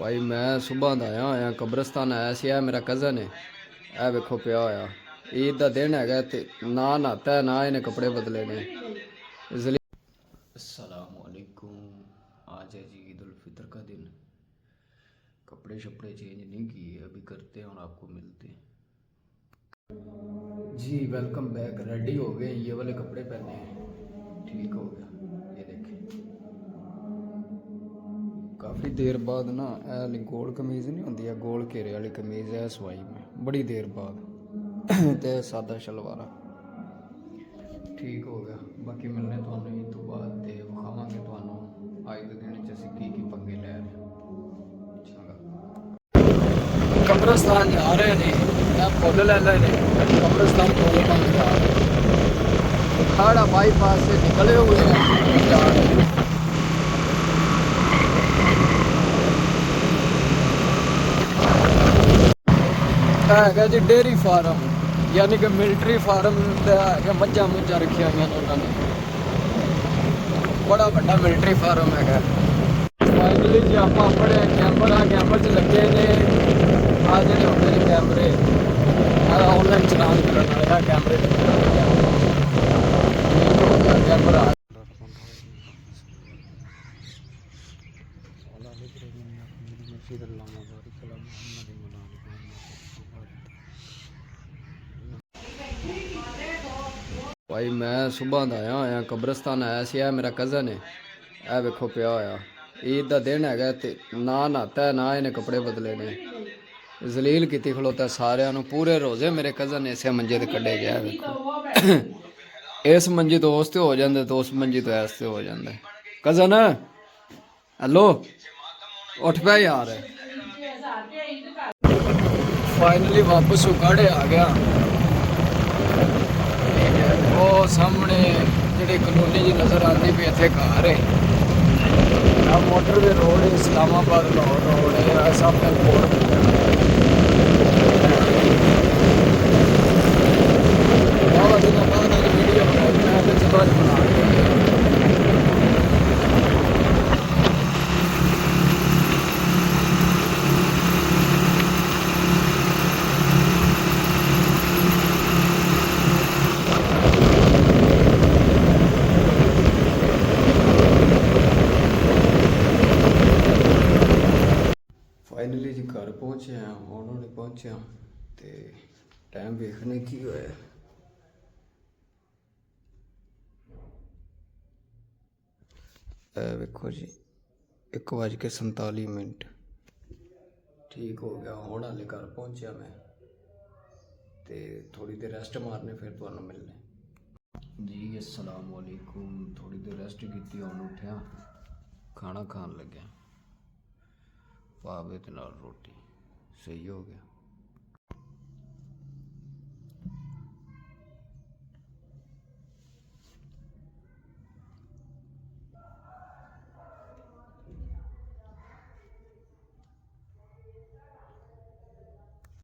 भाई मैं सुबह ਦਾ ਆਇਆ ਕਬਰਸਤਾਨ ਆਇਆ ਸੀ। ਇਹ ਮੇਰਾ ਕਜ਼ਨ ਹੈ, ਇਹ ਵੇਖੋ ਪਿਆ ਹੋਇਆ। ईद का दिन है ते ना नहाता है ना इन्हें कपड़े बदले ने, इसलिए अस्सलामुअलैकुम। आज है जी ईद उल फितर का दिन। कपड़े शपड़े चेंज नहीं किए, अभी करते हैं और आपको मिलते हैं जी। Welcome back. रेडी हो गए, ये वाले कपड़े पहने हैं, ठीक हो गया। ये देखें, काफ़ी देर बाद ना गोल कमीज़ नहीं होती है, गोल घेरे वाली कमीज़ है सवाई में, बड़ी देर बाद ते सादा शलवारा ठीक हो गया। बाकी मिलने तो ईद तो बाद ते विखावांगे तुहानू अज के दिन च असीं की पंगे लै रहे चंगा। कब्रस्तान जा रहे ने, फुल ले ले ने कब्रस्तान फुल बंद जा रहे, साढ़ा बाईपास से निकले हुए हैं जा रहे हैं। है जी डेयरी फार्म, यानी कि मिलिट्री फार्म मझा मुझा रखिया हुई उन्होंने, बड़ा बड़ा मिलिट्री फार्म है। फाइनली जी आप अपने कैमरा च लगे ने, आ जो होंगे ने कैमरे ऑनलाइन चलान करने वाला कैमरे कैमरा भाई मैं सुबह ਦਾ ਆਇਆ ਕਬਰਸਤਾਨ ਆਇਆ ਸੀ। ਇਹ ਮੇਰਾ ਕਜ਼ਨ ਹੈ, ਇਹ ਵੇਖੋ ਪਿਆ ਹੋਇਆ। ईद का दिन है ते ना नहाता है ना इन्हें कपड़े बदले ने, जलील की खलोता सारिया पूरे रोजे मेरे कज़न इस मंजे ते कड्ढे गया। देखो इस मंजी तो उस हो जाते तो उस मंजी तो ऐस हो जाता। कज़न हेलो उठ पे यार। फाइनली वापस उगाड़े आ गया। वो सामने जी कलोनी जी नज़र आती भी इतने घर है, मोटरवे रोड है, इस्लामाबाद लाहौर रोड है, सामने रोड वीडियो बना फाइनली जी घर पहुँचे हैं, उन्होंने पहुँचे तो टाइम वेखने की होया। वेखो जी 1:47 ठीक हो गया। हुण हाले घर पहुँचा मैं तो थोड़ी देर रेस्ट मारने फिर तुहानू मिलने जी। अस्सलामुअलैकुम। थोड़ी देर रेस्ट की, हुण उठ्या खाना खान लग्या, पावे ते नाल रोटी सही हो गया।